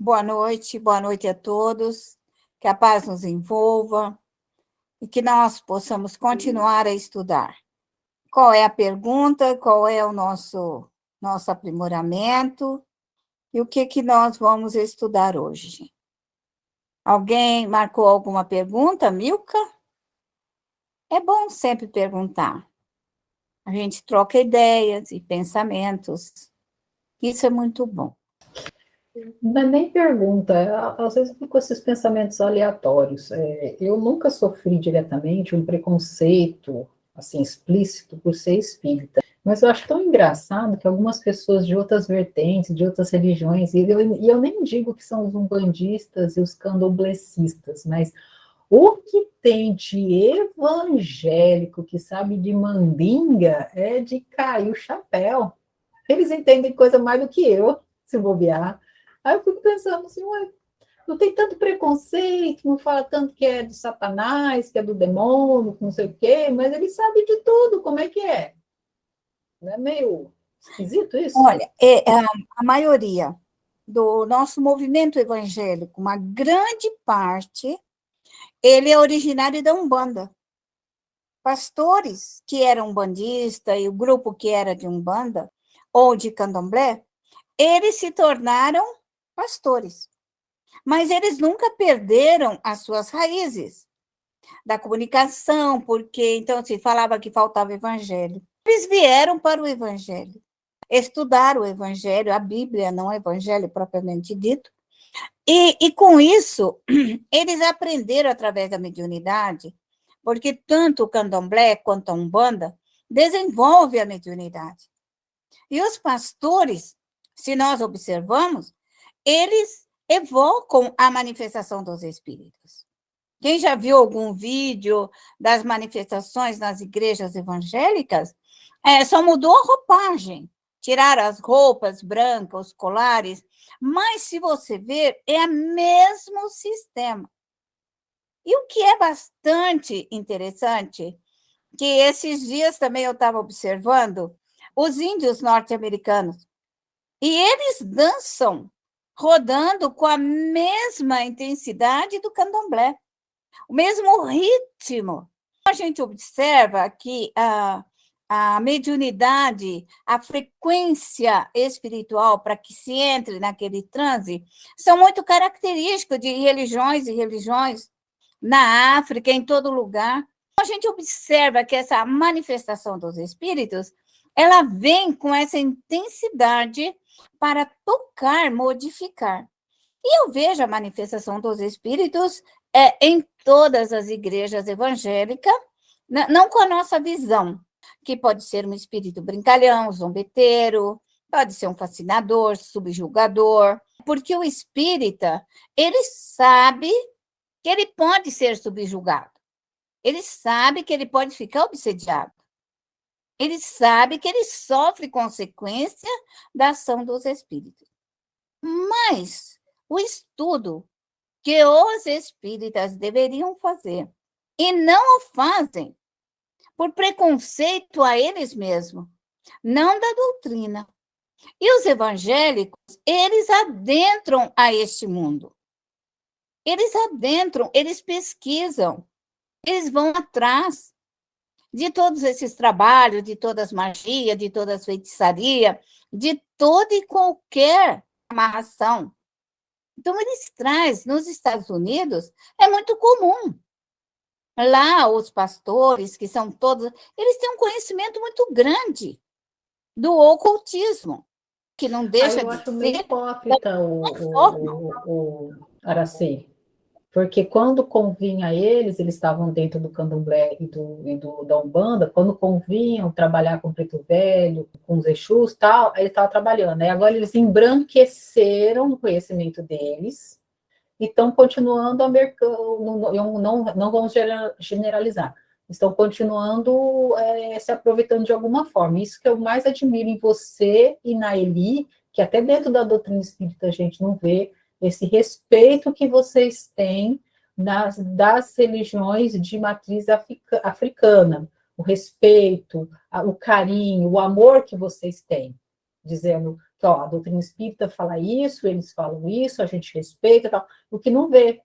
boa noite a todos, que a paz nos envolva e que nós possamos continuar a estudar. Qual é a pergunta, qual é o nosso aprimoramento e o que nós vamos estudar hoje? Alguém marcou alguma pergunta, Milka? É bom sempre perguntar. A gente troca ideias e pensamentos. Isso é muito bom. Não é nem pergunta, às vezes eu fico com esses pensamentos aleatórios. Eu nunca sofri diretamente um preconceito, assim, explícito por ser espírita, mas eu acho tão engraçado que algumas pessoas de outras vertentes, de outras religiões, e eu nem digo que são os umbandistas e os candomblecistas, mas o que tem de evangélico que sabe de mandinga é de cair o chapéu. Eles entendem coisa mais do que eu, se bobear. Aí eu fico pensando assim, ué, não tem tanto preconceito, não fala tanto que é do Satanás, que é do demônio, que não sei o quê, mas ele sabe de tudo, como é que é? Não é meio esquisito isso? Olha, a maioria do nosso movimento evangélico, uma grande parte, ele é originário da Umbanda. Pastores que eram umbandistas e o grupo que era de Umbanda ou de Candomblé, eles se tornaram pastores. Mas eles nunca perderam as suas raízes da comunicação, porque então se falava que faltava evangelho. Eles vieram para o evangelho, estudaram o evangelho, a Bíblia, não o evangelho propriamente dito, e com isso eles aprenderam através da mediunidade, porque tanto o candomblé quanto a Umbanda desenvolve a mediunidade. E os pastores, se nós observamos, eles evocam a manifestação dos espíritos. Quem já viu algum vídeo das manifestações nas igrejas evangélicas, só mudou a roupagem, tiraram as roupas brancas, os colares, mas se você ver, é o mesmo sistema. E o que é bastante interessante, que esses dias também eu estava observando, os índios norte-americanos, e eles dançam rodando com a mesma intensidade do candomblé, o mesmo ritmo. A gente observa que a mediunidade, a frequência espiritual para que se entre naquele transe, são muito características de religiões e religiões na África, em todo lugar. A gente observa que essa manifestação dos espíritos, ela vem com essa intensidade para tocar, modificar. E eu vejo a manifestação dos espíritos em todas as igrejas evangélicas, não com a nossa visão, que pode ser um espírito brincalhão, zombeteiro, pode ser um fascinador, subjugador, porque o espírita, ele sabe que ele pode ser subjugado, ele sabe que ele pode ficar obsediado, ele sabe que ele sofre consequência da ação dos espíritos. Mas o estudo que os espíritas deveriam fazer e não o fazem por preconceito a eles mesmos, não da doutrina. E os evangélicos, eles adentram a este mundo. Eles adentram, eles pesquisam, eles vão atrás de todos esses trabalhos, de todas as magias, de todas as feitiçarias, de toda e qualquer amarração. Então, eles trazem, nos Estados Unidos, é muito comum. Lá, os pastores, que são todos, eles têm um conhecimento muito grande do ocultismo, que não deixa eu de acho meio ser hipócrita uma forma. o Araci. Porque quando convinha a eles, eles estavam dentro do candomblé da Umbanda, quando convinham trabalhar com preto velho, com os Exus e tal, aí eles estavam trabalhando. Aí agora eles embranqueceram o conhecimento deles e estão continuando a não vamos generalizar, estão continuando se aproveitando de alguma forma. Isso que eu mais admiro em você e na Eli, que até dentro da doutrina espírita a gente não vê, esse respeito que vocês têm das religiões de matriz africana, o respeito, o carinho, o amor que vocês têm, dizendo Ó, a doutrina espírita fala isso, eles falam isso, a gente respeita, tal. O que não vê,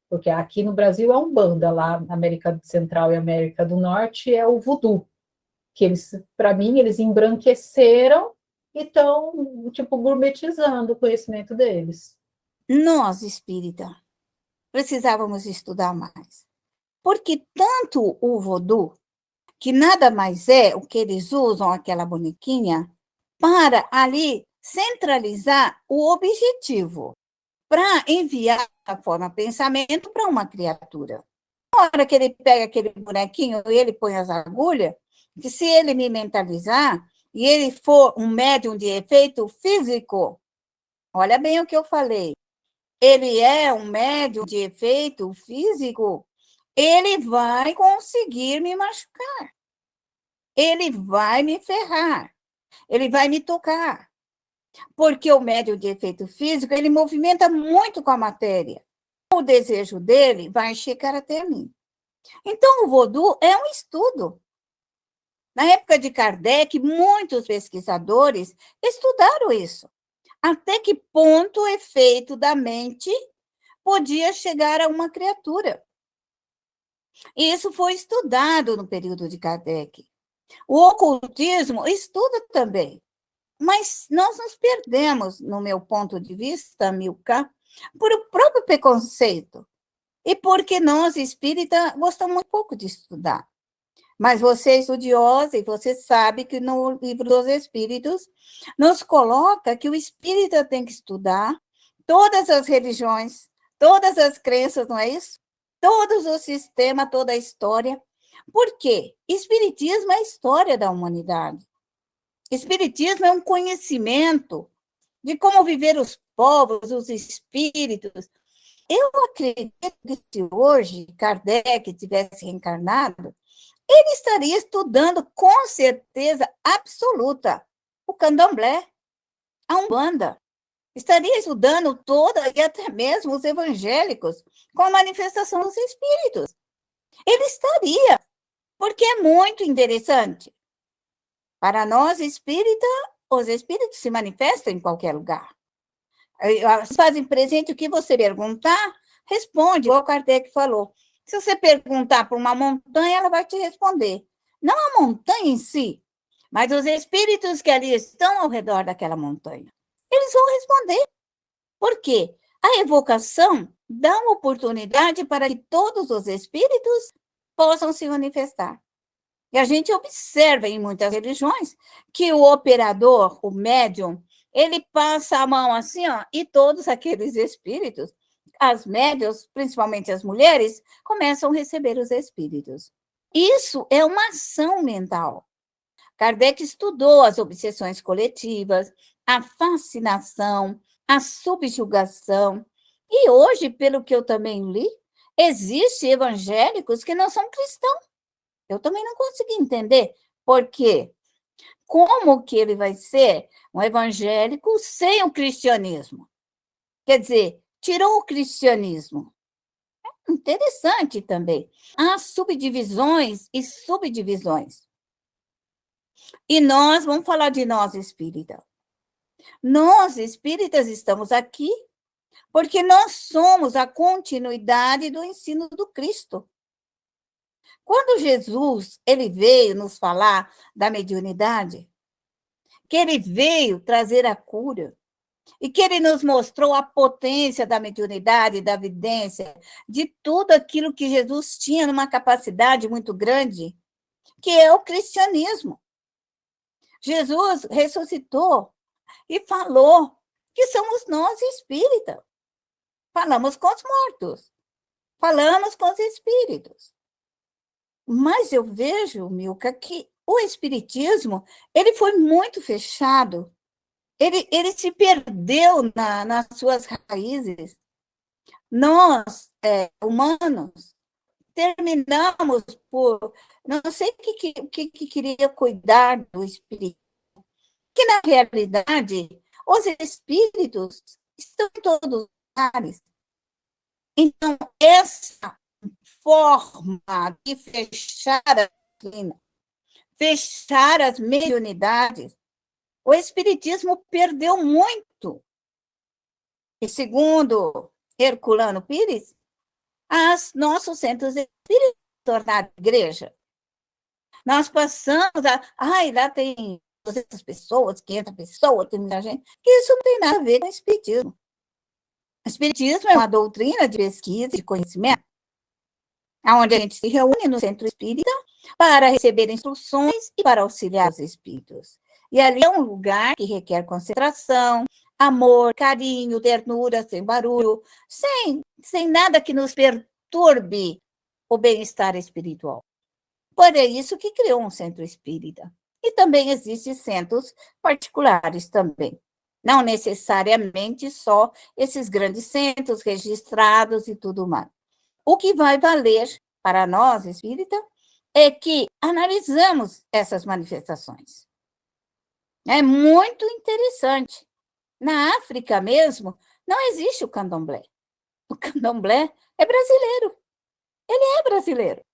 porque aqui no Brasil é Umbanda, lá na América Central e América do Norte é o Voodoo, que eles, para mim, eles embranqueceram e estão, tipo, gourmetizando o conhecimento deles. Nós, espírita, precisávamos estudar mais. Porque tanto o voodoo, que nada mais é o que eles usam, aquela bonequinha, para ali centralizar o objetivo, para enviar a forma pensamento para uma criatura. Na hora que ele pega aquele bonequinho e ele põe as agulhas, que se ele me mentalizar e ele for um médium de efeito físico, olha bem o que eu falei, ele é um médium de efeito físico, ele vai conseguir me machucar, ele vai me ferrar, ele vai me tocar, porque o médium de efeito físico, ele movimenta muito com a matéria. O desejo dele vai chegar até mim. Então, o voodoo é um estudo. Na época de Kardec, muitos pesquisadores estudaram isso. Até que ponto o efeito da mente podia chegar a uma criatura. E isso foi estudado no período de Kardec. O ocultismo estuda também. Mas nós nos perdemos, no meu ponto de vista, Milka, por o próprio preconceito. E porque nós, espírita, gostamos muito pouco de estudar. Mas você é estudiosa e você sabe que no Livro dos Espíritos nos coloca que o espírita tem que estudar todas as religiões, todas as crenças, não é isso? Todos os sistemas, toda a história. Por quê? Espiritismo é a história da humanidade. Espiritismo é um conhecimento de como viver os povos, os espíritos. Eu acredito que se hoje Kardec tivesse reencarnado, ele estaria estudando com certeza absoluta o candomblé, a Umbanda. Estaria estudando toda e até mesmo os evangélicos com a manifestação dos espíritos. Ele estaria, porque é muito interessante. Para nós, espírita, os espíritos se manifestam em qualquer lugar. Eles fazem presente o que você perguntar, responde, igual o Kardec falou. Se você perguntar para uma montanha, ela vai te responder. Não a montanha em si, mas os espíritos que ali estão ao redor daquela montanha. Eles vão responder. Por quê? A evocação dá uma oportunidade para que todos os espíritos possam se manifestar. E a gente observa em muitas religiões que o operador, o médium, ele passa a mão assim, ó, e todos aqueles espíritos, as médiuns, principalmente as mulheres, começam a receber os espíritos. Isso é uma ação mental. Kardec estudou as obsessões coletivas, a fascinação, a subjugação. E hoje, pelo que eu também li, existem evangélicos que não são cristãos. Eu também não consegui entender por quê. Como que ele vai ser um evangélico sem o cristianismo? Quer dizer, tirou o cristianismo. Interessante também. Há subdivisões e subdivisões. E nós, vamos falar de nós espíritas. Nós espíritas estamos aqui porque nós somos a continuidade do ensino do Cristo. Quando Jesus ele veio nos falar da mediunidade, que ele veio trazer a cura, e que ele nos mostrou a potência da mediunidade, da vidência, de tudo aquilo que Jesus tinha numa capacidade muito grande, que é o cristianismo. Jesus ressuscitou e falou que somos nós espíritas. Falamos com os mortos, falamos com os espíritos. Mas eu vejo, Milka, que o espiritismo ele foi muito fechado. Ele se perdeu nas suas raízes. Nós, humanos, terminamos por não sei o que queria cuidar do espírito, que na realidade os espíritos estão em todos os lugares. Então, essa forma de fechar a doutrina, fechar as mediunidades, O Espiritismo perdeu muito. E segundo Herculano Pires, nossos centros espíritas tornaram igreja. Nós passamos lá tem 200 pessoas, 500 pessoas, tem muita gente, que isso não tem nada a ver com o Espiritismo. O Espiritismo é uma doutrina de pesquisa, de conhecimento, onde a gente se reúne no centro espírita para receber instruções e para auxiliar os espíritos. E ali é um lugar que requer concentração, amor, carinho, ternura, sem barulho, sem nada que nos perturbe o bem-estar espiritual. Por isso que criou um centro espírita. E também existem centros particulares também. Não necessariamente só esses grandes centros registrados e tudo mais. O que vai valer para nós, espírita, é que analisamos essas manifestações. É muito interessante. Na África mesmo, não existe o candomblé. O candomblé é brasileiro. Ele é brasileiro.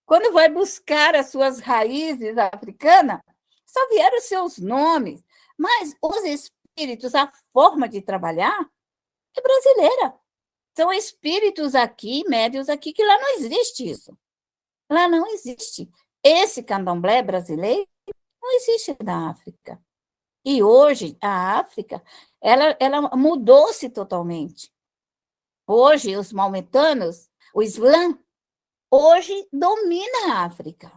Quando vai buscar as suas raízes africanas, só vieram os seus nomes, mas os espíritos, a forma de trabalhar é brasileira. São espíritos aqui, médios aqui, que lá não existe isso. Lá não existe. Esse candomblé brasileiro não existe na África. E hoje, a África, ela mudou-se totalmente. Hoje, os maometanos, o Islã, hoje domina a África.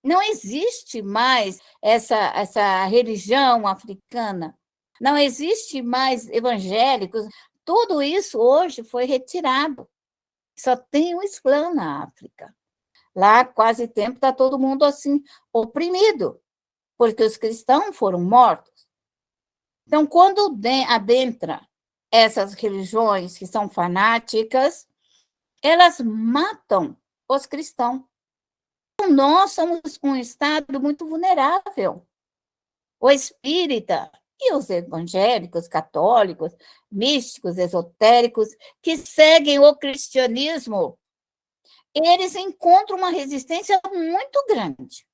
Não existe mais essa religião africana. Não existe mais evangélicos. Tudo isso hoje foi retirado. Só tem o Islã na África. Lá, quase tempo, está todo mundo assim, oprimido, porque os cristãos foram mortos. Então, quando adentra essas religiões que são fanáticas, elas matam os cristãos. Nós somos um estado muito vulnerável. O espírita e os evangélicos, católicos, místicos, esotéricos, que seguem o cristianismo, eles encontram uma resistência muito grande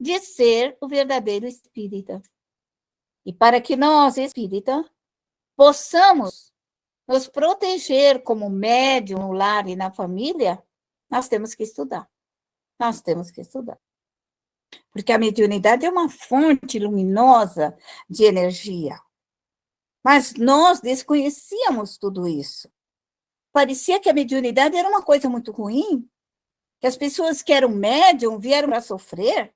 de ser o verdadeiro espírita. E para que nós, espírita, possamos nos proteger como médium no lar e na família, nós temos que estudar. Nós temos que estudar. Porque a mediunidade é uma fonte luminosa de energia. Mas nós desconhecíamos tudo isso. Parecia que a mediunidade era uma coisa muito ruim, que as pessoas que eram médium vieram para sofrer,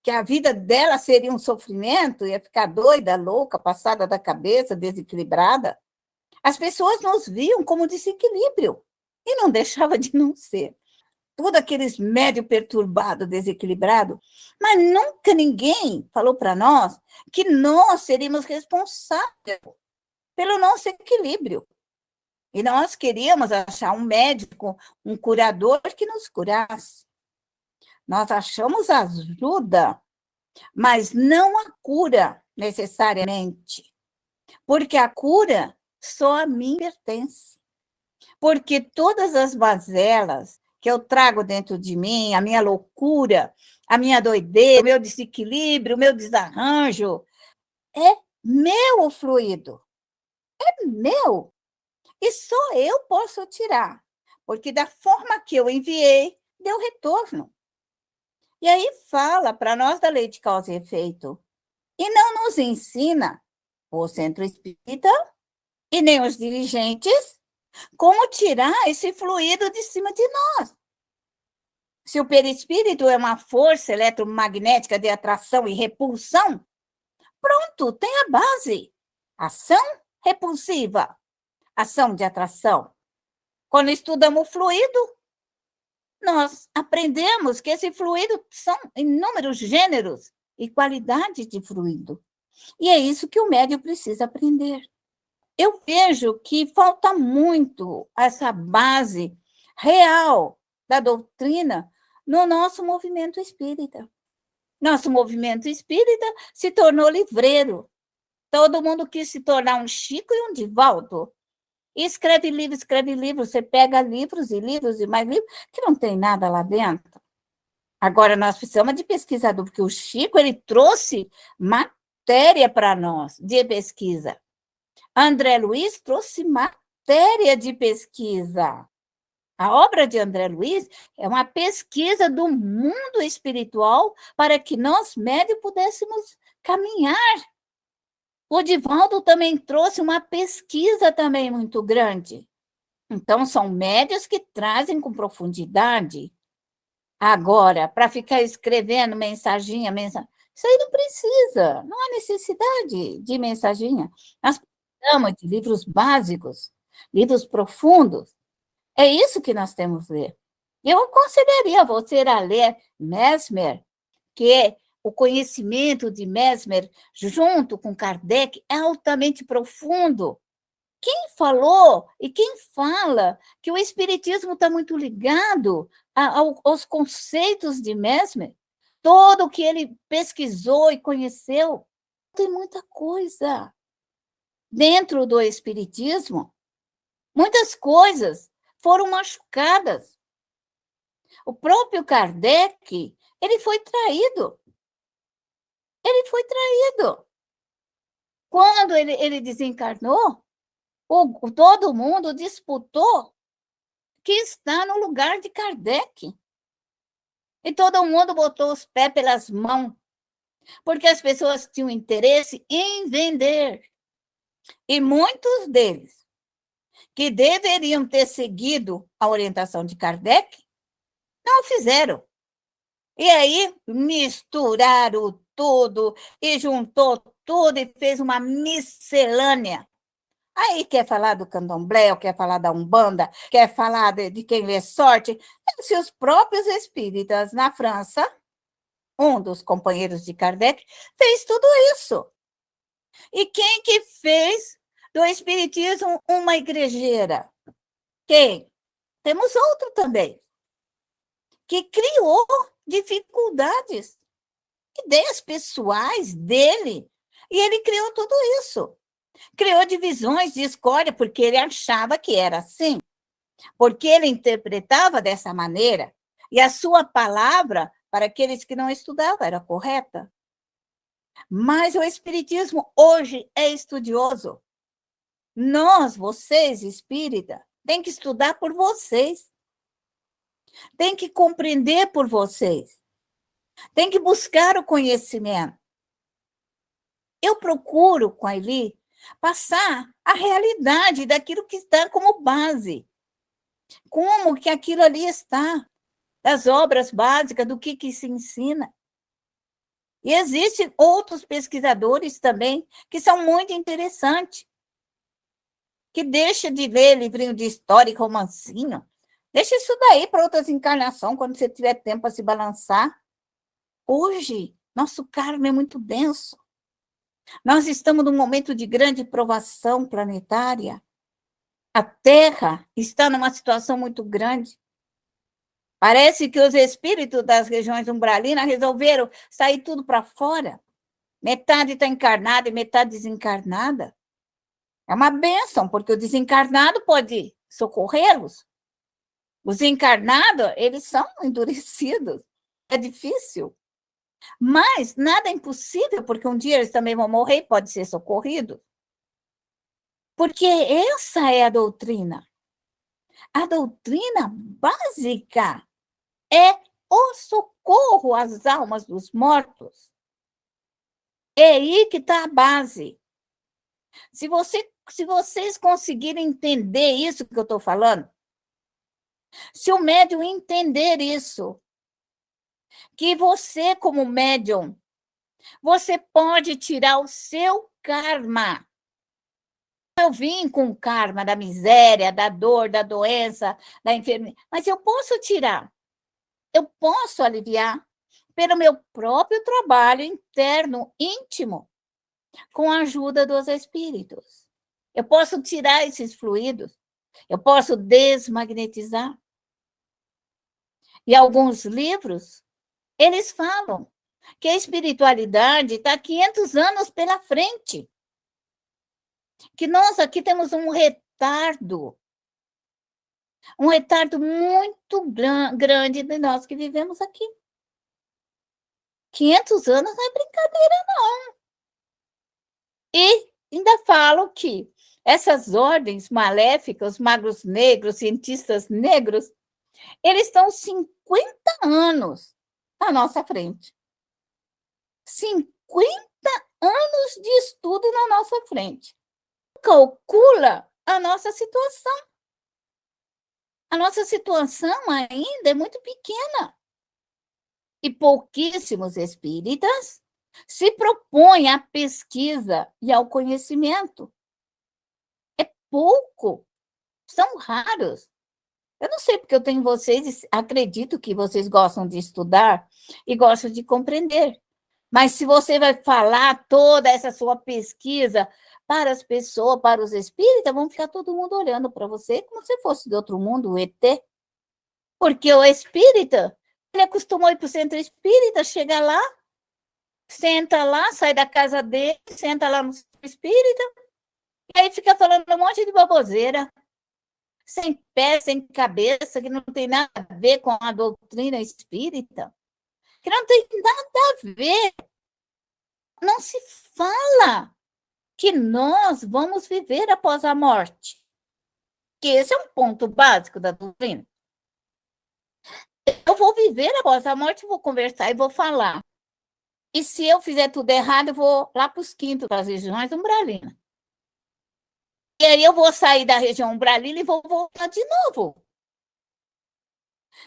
que a vida dela seria um sofrimento, ia ficar doida, louca, passada da cabeça, desequilibrada. As pessoas nos viam como desequilíbrio, e não deixava de não ser. Tudo aqueles médio perturbado, desequilibrado, mas nunca ninguém falou para nós que nós seríamos responsáveis pelo nosso equilíbrio. E nós queríamos achar um médico, um curador que nos curasse. Nós achamos ajuda, mas não a cura necessariamente, porque a cura só a mim pertence. Porque todas as mazelas que eu trago dentro de mim, a minha loucura, a minha doideira, o meu desequilíbrio, o meu desarranjo, é meu o fluido, é meu. E só eu posso tirar, porque da forma que eu enviei, deu retorno. E aí fala para nós da lei de causa e efeito. E não nos ensina o centro espírita e nem os dirigentes como tirar esse fluido de cima de nós. Se o perispírito é uma força eletromagnética de atração e repulsão, pronto, tem a base. Ação repulsiva, ação de atração. Quando estudamos o fluido, nós aprendemos que esse fluido são inúmeros gêneros e qualidades de fluido. E é isso que o médium precisa aprender. Eu vejo que falta muito essa base real da doutrina no nosso movimento espírita. Nosso movimento espírita se tornou livreiro. Todo mundo quis se tornar um Chico e um Divaldo. E escreve livro, você pega livros e livros e mais livros, que não tem nada lá dentro. Agora, nós precisamos de pesquisador, porque o Chico, ele trouxe matéria para nós, de pesquisa. André Luiz trouxe matéria de pesquisa. A obra de André Luiz é uma pesquisa do mundo espiritual para que nós, médios, pudéssemos caminhar. O Divaldo também trouxe uma pesquisa também muito grande. Então, são médios que trazem com profundidade. Agora, para ficar escrevendo mensaginha, isso aí não precisa, não há necessidade de mensaginha. Nós precisamos de livros básicos, livros profundos. É isso que nós temos que ler. Eu aconselharia você a ler Mesmer, que o conhecimento de Mesmer, junto com Kardec, é altamente profundo. Quem falou e quem fala que o Espiritismo está muito ligado aos conceitos de Mesmer, todo o que ele pesquisou e conheceu, tem muita coisa. Dentro do Espiritismo, muitas coisas foram machucadas. O próprio Kardec, ele foi traído. Ele foi traído. Quando ele desencarnou, todo mundo disputou que está no lugar de Kardec. E todo mundo botou os pés pelas mãos, porque as pessoas tinham interesse em vender. E muitos deles, que deveriam ter seguido a orientação de Kardec, não fizeram. E aí misturaram tudo e juntou tudo e fez uma miscelânea. Aí quer falar do candomblé, quer falar da Umbanda, quer falar de quem lê sorte. Se os próprios espíritas na França, um dos companheiros de Kardec, fez tudo isso. E quem que fez do espiritismo uma igrejeira? Quem? Temos outro também, que criou dificuldades, ideias pessoais dele, e ele criou tudo isso. Criou divisões, discórdia, porque ele achava que era assim, porque ele interpretava dessa maneira, e a sua palavra, para aqueles que não estudavam, era correta. Mas o Espiritismo hoje é estudioso. Nós, vocês, espírita, tem que estudar por vocês. Tem que compreender por vocês. Tem que buscar o conhecimento. Eu procuro, com a Eli, passar a realidade daquilo que está como base. Como que aquilo ali está, das obras básicas, do que se ensina. E existem outros pesquisadores também que são muito interessantes, que deixa de ler livrinho de história e romancinho. Deixa isso daí para outras encarnações, quando você tiver tempo para se balançar. Hoje, nosso karma é muito denso. Nós estamos num momento de grande provação planetária. A Terra está numa situação muito grande. Parece que os espíritos das regiões umbralinas resolveram sair tudo para fora. Metade está encarnada e metade desencarnada. É uma bênção, porque o desencarnado pode socorrê-los. Os encarnados, eles são endurecidos. É difícil. Mas nada é impossível, porque um dia eles também vão morrer e podem ser socorridos. Porque essa é a doutrina. A doutrina básica é o socorro às almas dos mortos. É aí que está a base. Se vocês conseguirem entender isso que eu estou falando, se o médium entender isso, que você, como médium, você pode tirar o seu karma. Eu vim com o karma da miséria, da dor, da doença, da enfermidade, mas eu posso tirar, eu posso aliviar pelo meu próprio trabalho interno, íntimo, com a ajuda dos espíritos. Eu posso tirar esses fluidos, eu posso desmagnetizar. E alguns livros, eles falam que a espiritualidade está 500 anos pela frente. Que nós aqui temos um retardo muito grande de nós que vivemos aqui. 500 anos não é brincadeira, não. E ainda falo que essas ordens maléficas, os magos negros, cientistas negros, eles estão 50 anos à nossa frente. 50 anos de estudo na nossa frente. Calcula a nossa situação. A nossa situação ainda é muito pequena. E pouquíssimos espíritas se propõem à pesquisa e ao conhecimento. É pouco. São raros. Eu não sei porque eu tenho vocês, acredito que vocês gostam de estudar e gostam de compreender. Mas se você vai falar toda essa sua pesquisa para as pessoas, para os espíritas, vão ficar todo mundo olhando para você como se fosse de outro mundo, o ET. Porque o espírita, ele acostumou a ir para o centro espírita, chega lá, senta lá, sai da casa dele, senta lá no centro espírita, e aí fica falando um monte de baboseira, sem pé, sem cabeça, que não tem nada a ver com a doutrina espírita, que não tem nada a ver. Não se fala que nós vamos viver após a morte. Que esse é um ponto básico da doutrina. Eu vou viver após a morte, vou conversar e vou falar. E se eu fizer tudo errado, eu vou lá para os quintos, para as regiões umbralinas. E aí eu vou sair da região umbralina e vou voltar de novo.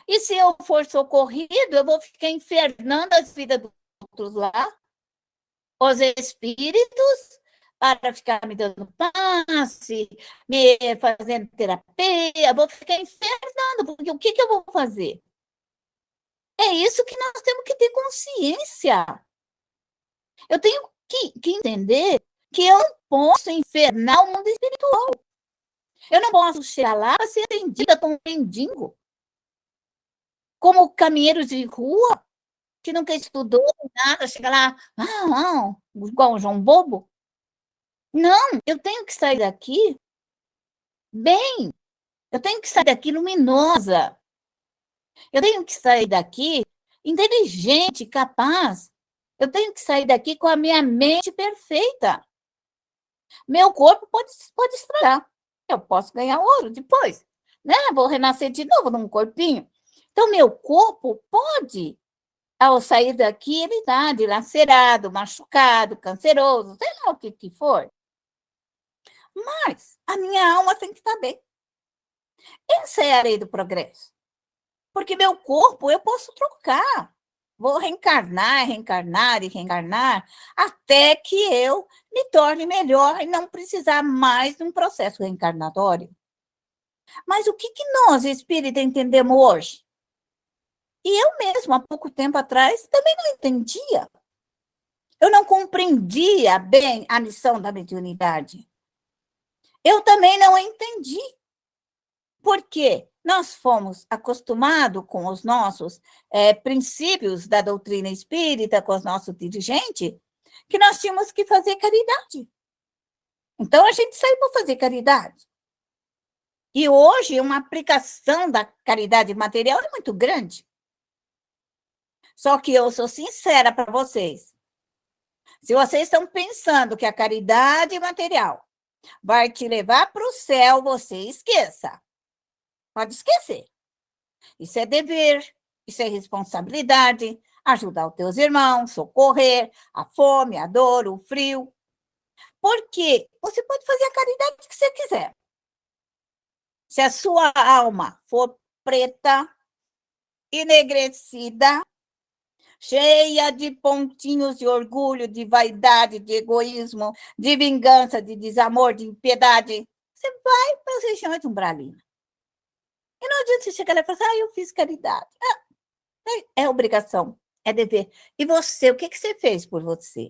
E se eu for socorrido, eu vou ficar infernando as vidas dos outros lá, os espíritos, para ficar me dando passe, me fazendo terapia, vou ficar infernando, porque o que eu vou fazer? É isso que nós temos que ter consciência. Eu tenho que entender que eu não posso infernar o mundo espiritual. Eu não posso chegar lá para ser atendida como um mendigo, como caminheiro de rua, que nunca estudou nada, chega lá, não, igual um João Bobo. Não, eu tenho que sair daqui bem, eu tenho que sair daqui luminosa, eu tenho que sair daqui inteligente, capaz, eu tenho que sair daqui com a minha mente perfeita. Meu corpo pode estragar, eu posso ganhar ouro depois, né? Vou renascer de novo num corpinho. Então, meu corpo pode, ao sair daqui, ele está dilacerado, machucado, canceroso, sei lá o que for. Mas a minha alma tem que estar bem. Essa é a lei do progresso. Porque meu corpo eu posso trocar. Vou reencarnar, reencarnar e reencarnar até que eu me torne melhor e não precisar mais de um processo reencarnatório. Mas o que nós, espírita, entendemos hoje? E eu mesmo, há pouco tempo atrás, também não entendia. Eu não compreendia bem a missão da mediunidade. Eu também não entendi. Por quê? Nós fomos acostumados com os nossos princípios da doutrina espírita, com os nossos dirigentes, que nós tínhamos que fazer caridade. Então, a gente saiu para fazer caridade. E hoje, uma aplicação da caridade material é muito grande. Só que eu sou sincera para vocês. Se vocês estão pensando que a caridade material vai te levar para o céu, você esqueça. Pode esquecer. Isso é dever, isso é responsabilidade, ajudar os teus irmãos, socorrer, a fome, a dor, o frio. Porque você pode fazer a caridade que você quiser. Se a sua alma for preta, enegrecida, cheia de pontinhos de orgulho, de vaidade, de egoísmo, de vingança, de desamor, de impiedade, você vai para as regiões umbralinas. E não adianta você chegar lá e falar assim, eu fiz caridade. É obrigação, é dever. E você, o que você fez por você?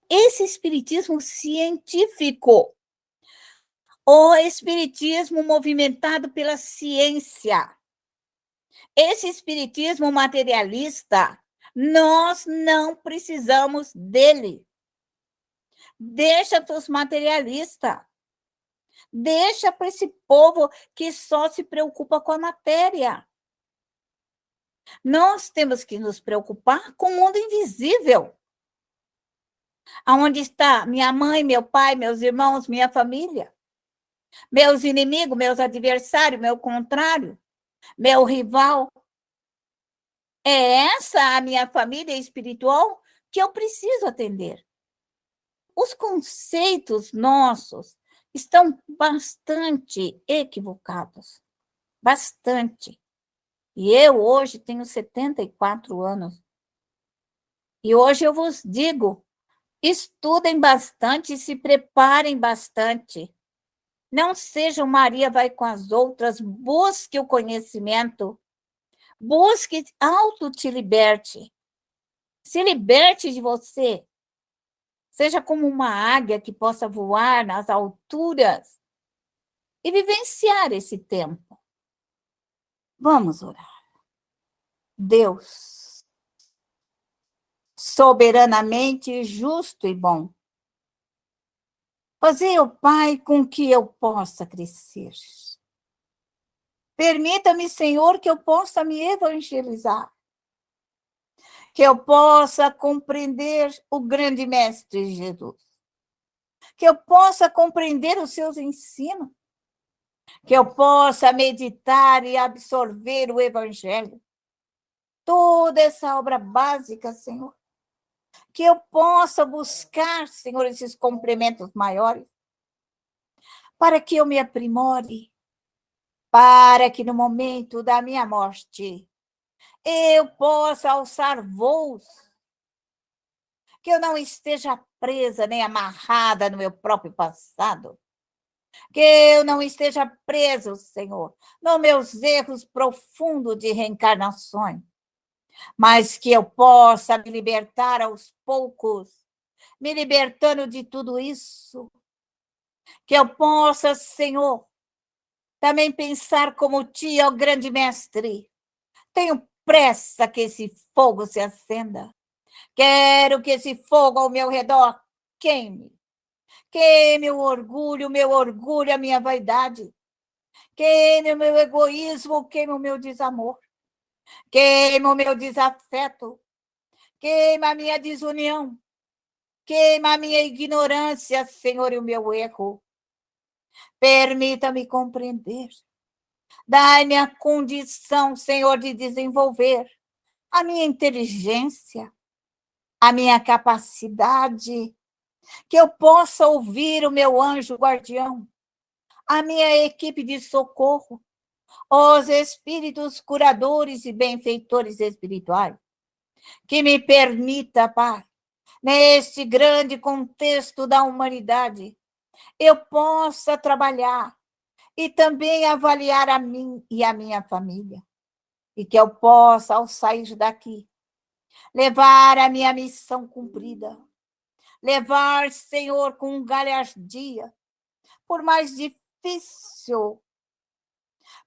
Esse espiritismo científico, o espiritismo movimentado pela ciência, esse espiritismo materialista, nós não precisamos dele. Deixa para os materialistas. Deixa para esse povo que só se preocupa com a matéria. Nós temos que nos preocupar com o mundo invisível. Aonde está minha mãe, meu pai, meus irmãos, minha família? Meus inimigos, meus adversários, meu contrário, meu rival. É essa a minha família espiritual que eu preciso atender. Os conceitos nossos estão bastante equivocados. Bastante. E eu hoje tenho 74 anos. E hoje eu vos digo, estudem bastante e se preparem bastante. Não sejam Maria vai com as outras, busque o conhecimento, busque, auto te liberte. Se liberte de você. Seja como uma águia que possa voar nas alturas e vivenciar esse tempo. Vamos orar. Deus, soberanamente justo e bom, fazei, ó Pai, com que eu possa crescer. Permita-me, Senhor, que eu possa me evangelizar, que eu possa compreender o grande Mestre Jesus, que eu possa compreender os seus ensinos, que eu possa meditar e absorver o Evangelho, toda essa obra básica, Senhor, que eu possa buscar, Senhor, esses complementos maiores, para que eu me aprimore, para que no momento da minha morte eu possa alçar voos, que eu não esteja presa nem amarrada no meu próprio passado, que eu não esteja preso, Senhor, nos meus erros profundos de reencarnações, mas que eu possa me libertar aos poucos, me libertando de tudo isso, que eu possa, Senhor, também pensar como ti, ó grande mestre. Tenho pressa que esse fogo se acenda. Quero que esse fogo ao meu redor queime. Queime o meu orgulho, a minha vaidade. Queime o meu egoísmo, queime o meu desamor. Queime o meu desafeto. Queime a minha desunião. Queima a minha ignorância, Senhor, e o meu erro. Permita-me compreender. Dai-me a condição, Senhor, de desenvolver a minha inteligência, a minha capacidade, que eu possa ouvir o meu anjo guardião, a minha equipe de socorro, os espíritos curadores e benfeitores espirituais, que me permita, Pai, neste grande contexto da humanidade, eu possa trabalhar e também avaliar a mim e a minha família. E que eu possa, ao sair daqui, levar a minha missão cumprida. Levar, Senhor, com galhardia, por mais difícil,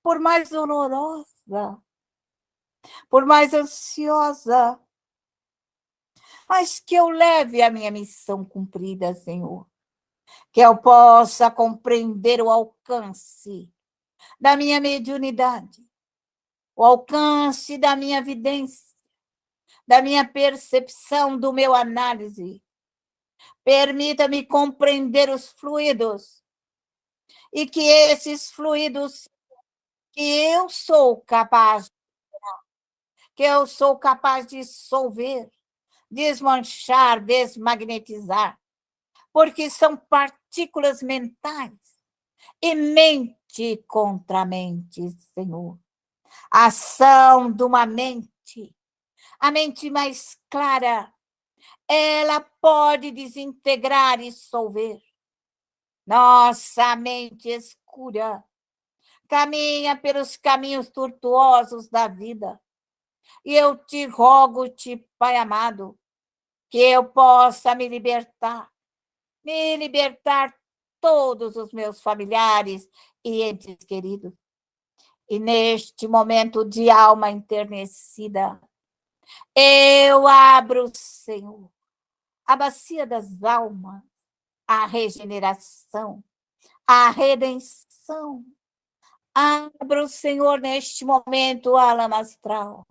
por mais dolorosa, por mais ansiosa, mas que eu leve a minha missão cumprida, Senhor. Que eu possa compreender o alcance da minha mediunidade, o alcance da minha vidência, da minha percepção, do meu análise. Permita-me compreender os fluidos e que esses fluidos que eu sou capaz, que eu sou capaz de dissolver, desmanchar, desmagnetizar, porque são partículas mentais e mente contra mente, Senhor. A ação de uma mente, a mente mais clara, ela pode desintegrar e dissolver. Nossa mente escura caminha pelos caminhos tortuosos da vida. E eu te rogo-te, Pai amado, que eu possa me libertar todos os meus familiares e entes queridos. E neste momento de alma enternecida, eu abro, Senhor, a bacia das almas, a regeneração, a redenção. Abra o Senhor neste momento a lama astral.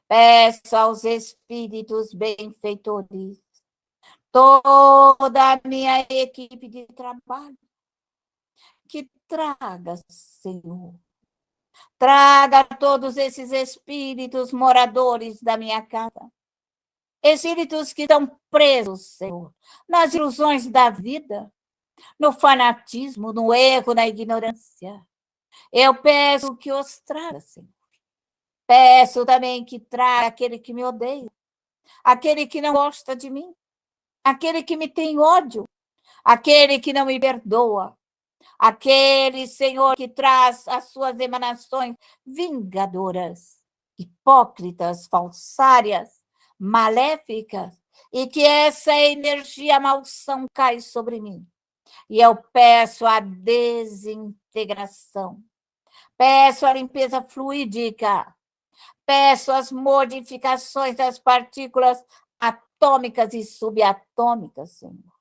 Peço aos espíritos benfeitores, toda a minha equipe de trabalho, que traga, Senhor, traga todos esses espíritos moradores da minha casa, espíritos que estão presos, Senhor, nas ilusões da vida, no fanatismo, no erro, na ignorância. Eu peço que os traga, Senhor. Peço também que traga aquele que me odeia, aquele que não gosta de mim, aquele que me tem ódio, aquele que não me perdoa, aquele, Senhor, que traz as suas emanações vingadoras, hipócritas, falsárias, maléficas, e que essa energia maldição cai sobre mim. E eu peço a desintegração, peço a limpeza fluídica, peço as modificações das partículas atômicas e subatômicas, Senhor.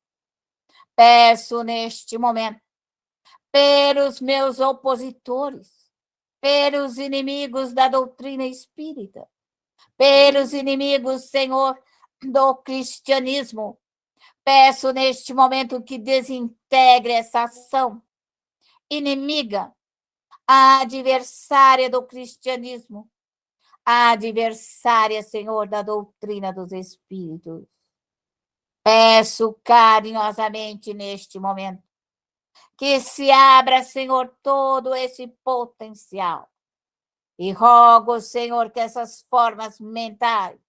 Peço neste momento pelos meus opositores, pelos inimigos da doutrina espírita, pelos inimigos, Senhor, do cristianismo. Peço neste momento que desintegre essa ação inimiga, a adversária do cristianismo, a adversária, Senhor, da doutrina dos espíritos. Peço carinhosamente neste momento que se abra, Senhor, todo esse potencial. E rogo, Senhor, que essas formas mentais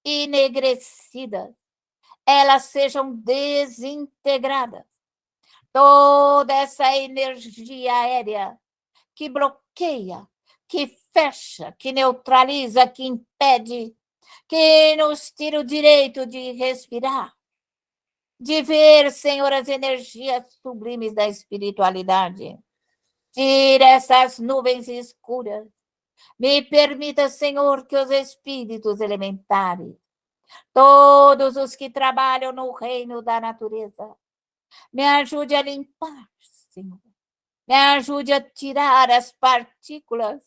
enegrecidas, elas sejam desintegradas. Toda essa energia aérea que bloqueia, que fecha, que neutraliza, que impede, que nos tira o direito de respirar, de ver, Senhor, as energias sublimes da espiritualidade. Tira essas nuvens escuras. Me permita, Senhor, que os espíritos elementares, todos os que trabalham no reino da natureza, me ajude a limpar, Senhor. Me ajude a tirar as partículas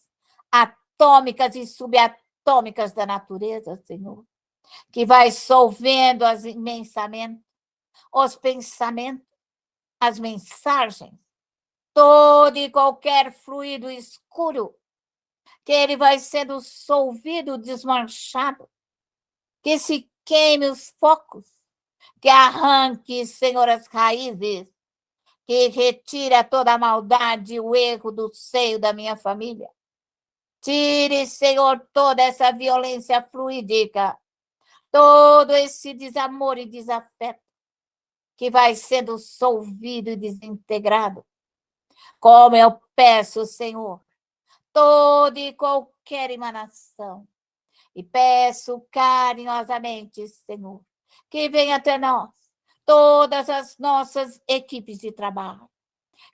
atômicas e subatômicas da natureza, Senhor, que vai solvendo imensamente os pensamentos, as mensagens, todo e qualquer fluido escuro, que ele vai sendo solvido, desmanchado, que se queime os focos, que arranque, Senhor, as raízes, que retire toda a maldade e o erro do seio da minha família. Tire, Senhor, toda essa violência fluídica, todo esse desamor e desafeto, que vai sendo solvido e desintegrado. Como eu peço, Senhor, toda e qualquer emanação, e peço carinhosamente, Senhor, que venha até nós todas as nossas equipes de trabalho,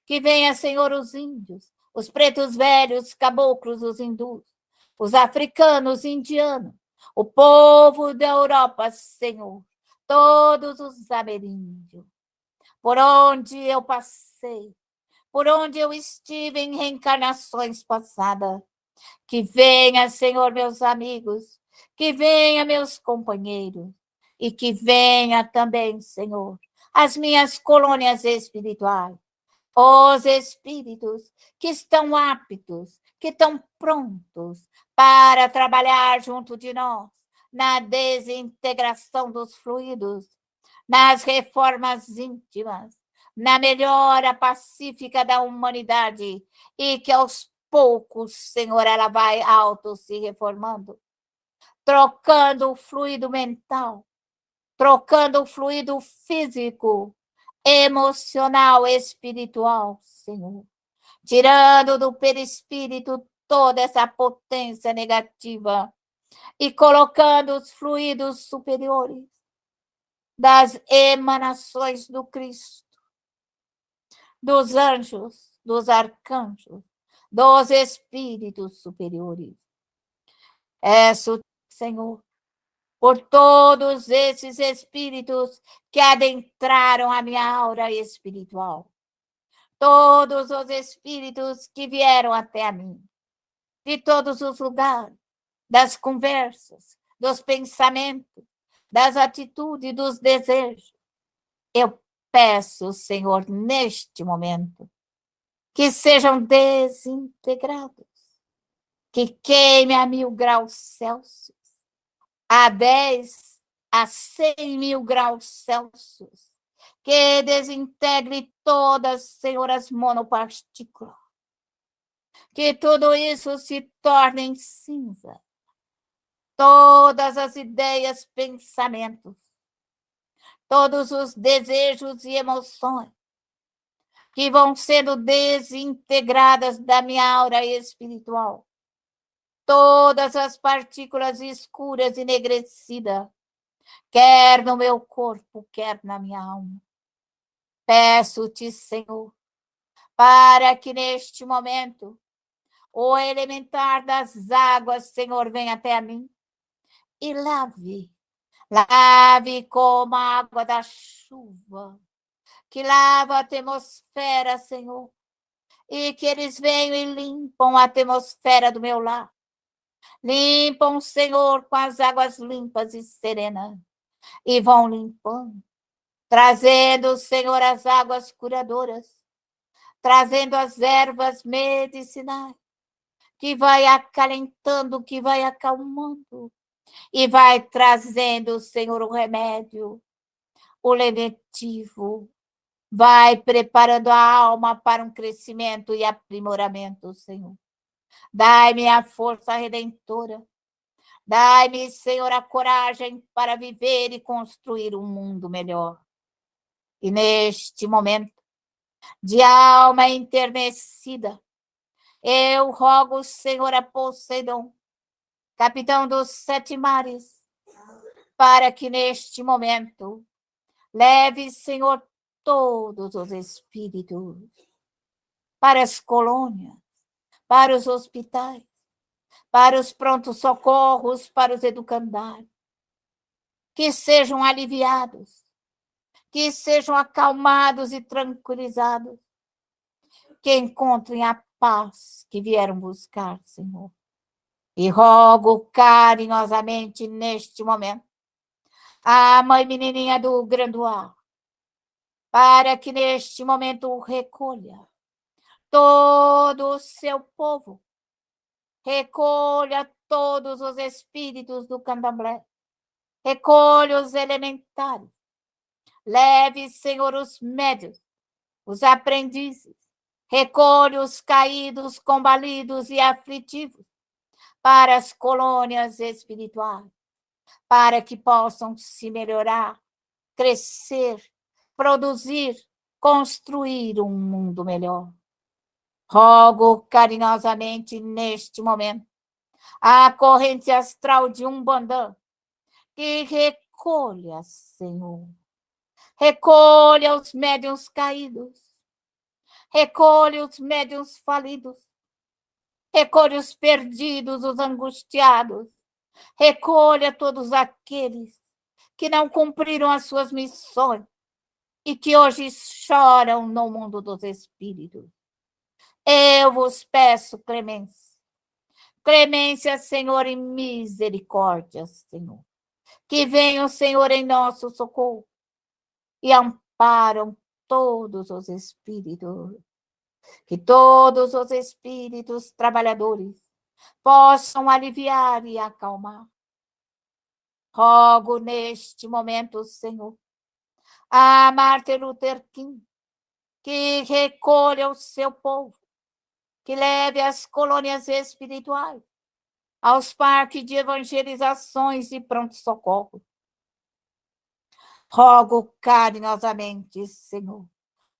que venha, Senhor, os índios, os pretos velhos, os caboclos, os hindus, os africanos, indianos, o povo da Europa, Senhor, todos os ameríndios, por onde eu passei, por onde eu estive em reencarnações passadas. Que venha, Senhor, meus amigos, que venha, meus companheiros, e que venha também, Senhor, as minhas colônias espirituais, os espíritos que estão aptos, que estão prontos para trabalhar junto de nós na desintegração dos fluidos, nas reformas íntimas, na melhora pacífica da humanidade, e que aos poucos, Senhor, ela vai auto se reformando, trocando o fluido mental, trocando o fluido físico, emocional, espiritual, Senhor, tirando do perispírito toda essa potência negativa e colocando os fluidos superiores das emanações do Cristo, dos anjos, dos arcanjos, dos espíritos superiores. Peço, Senhor, por todos esses espíritos que adentraram a minha aura espiritual, todos os espíritos que vieram até a mim, de todos os lugares, das conversas, dos pensamentos, das atitudes, dos desejos. Eu peço, Senhor, neste momento, que sejam desintegrados, que queime a 1000 graus Celsius, a 10 a 100 mil graus Celsius, que desintegre todas, Senhor, as monopartículas, que tudo isso se torne em cinza, todas as ideias, pensamentos, todos os desejos e emoções que vão sendo desintegradas da minha aura espiritual, todas as partículas escuras e enegrecidas, quer no meu corpo, quer na minha alma. Peço-te, Senhor, para que neste momento o elementar das águas, Senhor, venha até a mim e lave como a água da chuva, que lava a atmosfera, Senhor, e que eles venham e limpam a atmosfera do meu lar. Limpam, Senhor, com as águas limpas e serenas, e vão limpando, trazendo, Senhor, as águas curadoras, trazendo as ervas medicinais, que vai acalentando, que vai acalmando, e vai trazendo, Senhor, o remédio, o levetivo, vai preparando a alma para um crescimento e aprimoramento, Senhor. Dai-me a força redentora, dai-me, Senhor, a coragem para viver e construir um mundo melhor. E neste momento de alma enternecida, eu rogo, Senhor, a Poseidon, capitão dos 7 mares, para que neste momento leve, Senhor, todos os espíritos para as colônias, para os hospitais, para os prontos-socorros, para os educandários, que sejam aliviados, que sejam acalmados e tranquilizados, que encontrem a paz que vieram buscar, Senhor. E rogo carinhosamente neste momento a mãe menininha do Granduá, para que neste momento recolha todo o seu povo, recolha todos os espíritos do candomblé, recolha os elementares, leve, Senhor, os médios, os aprendizes, recolha os caídos, combalidos e aflitivos para as colônias espirituais, para que possam se melhorar, crescer, produzir, construir um mundo melhor. Rogo carinhosamente neste momento a corrente astral de Umbanda que recolha, Senhor, recolha os médiuns caídos, recolha os médiuns falidos, recolha os perdidos, os angustiados, recolha todos aqueles que não cumpriram as suas missões e que hoje choram no mundo dos espíritos. Eu vos peço clemência. Clemência, Senhor, e misericórdia, Senhor. Que venham, Senhor, em nosso socorro e amparam todos os espíritos. Que todos os espíritos trabalhadores possam aliviar e acalmar. Rogo neste momento, Senhor, a Martin Luther King, que recolha o seu povo, que leve as colônias espirituais aos parques de evangelizações e pronto-socorro. Rogo carinhosamente, Senhor,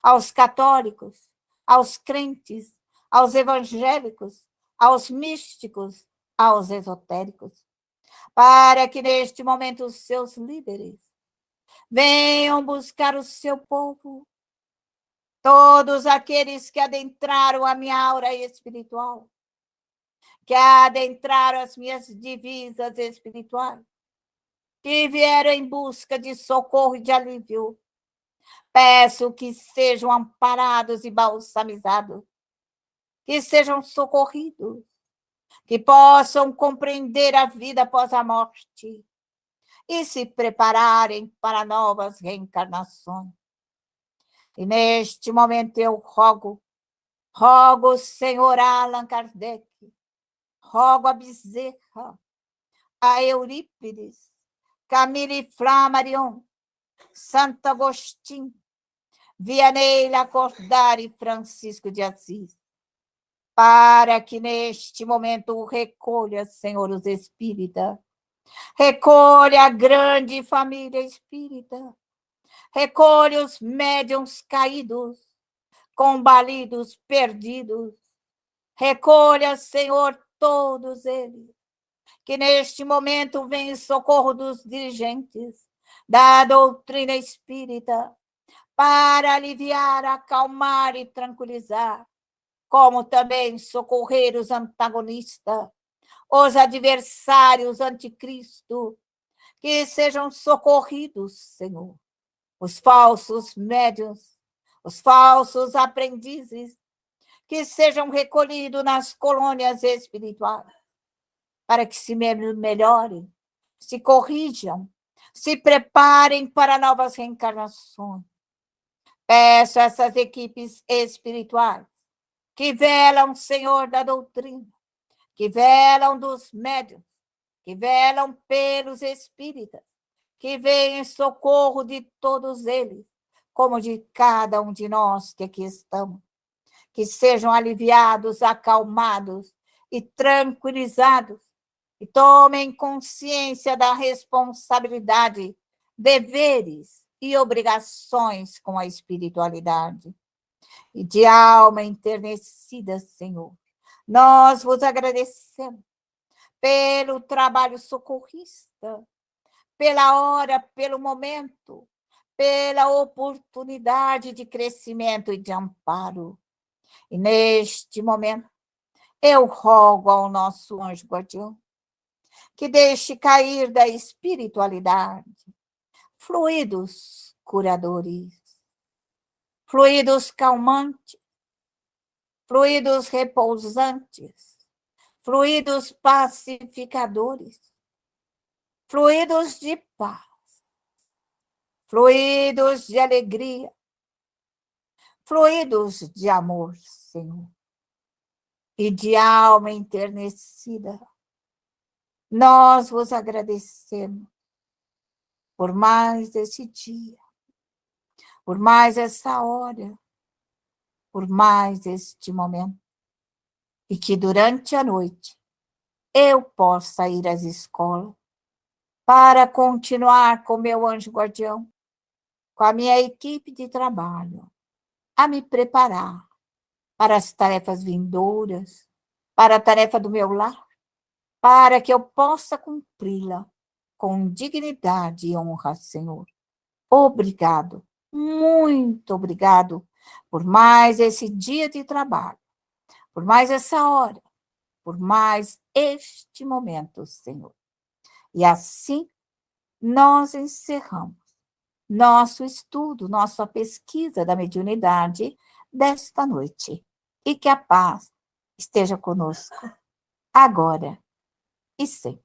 aos católicos, aos crentes, aos evangélicos, aos místicos, aos esotéricos, para que neste momento os seus líderes venham buscar o seu povo, todos aqueles que adentraram a minha aura espiritual, que adentraram as minhas divisas espirituais, que vieram em busca de socorro e de alívio. Peço que sejam amparados e balsamizados, que sejam socorridos, que possam compreender a vida após a morte e se prepararem para novas reencarnações. E neste momento eu rogo, Senhor Allan Kardec, rogo a Bezerra, a Eurípides, Camille Flammarion, Santo Agostinho, Vianney Lacordaire e Francisco de Assis, para que neste momento recolha, Senhor, os espíritas, recolha a grande família espírita, recolha os médiuns caídos, combalidos, perdidos, recolha, Senhor, todos eles, que neste momento vem em socorro dos dirigentes da doutrina espírita, para aliviar, acalmar e tranquilizar, como também socorrer os antagonistas, os adversários anticristo, que sejam socorridos, Senhor, os falsos médiuns, os falsos aprendizes, que sejam recolhidos nas colônias espirituais, para que se melhorem, se corrijam, se preparem para novas reencarnações. Peço a essas equipes espirituais que velam, Senhor, da doutrina, que velam dos médiuns, que velam pelos espíritas, que vêm em socorro de todos eles, como de cada um de nós que aqui estamos, que sejam aliviados, acalmados e tranquilizados, e tomem consciência da responsabilidade, deveres e obrigações com a espiritualidade. E de alma enternecida, Senhor, nós vos agradecemos pelo trabalho socorrista, pela hora, pelo momento, pela oportunidade de crescimento e de amparo. E neste momento, eu rogo ao nosso anjo guardião que deixe cair da espiritualidade fluidos curadores, fluidos calmantes, fluidos repousantes, fluidos pacificadores, fluidos de paz, fluidos de alegria, fluidos de amor, Senhor, e de alma enternecida. Nós vos agradecemos por mais esse dia, por mais essa hora, por mais este momento, e que durante a noite eu possa ir às escolas para continuar com meu anjo guardião, com a minha equipe de trabalho, a me preparar para as tarefas vindouras, para a tarefa do meu lar, para que eu possa cumpri-la com dignidade e honra, Senhor. Obrigado, muito obrigado por mais esse dia de trabalho, por mais essa hora, por mais este momento, Senhor. E assim nós encerramos nosso estudo, nossa pesquisa da mediunidade desta noite. E que a paz esteja conosco agora e sempre.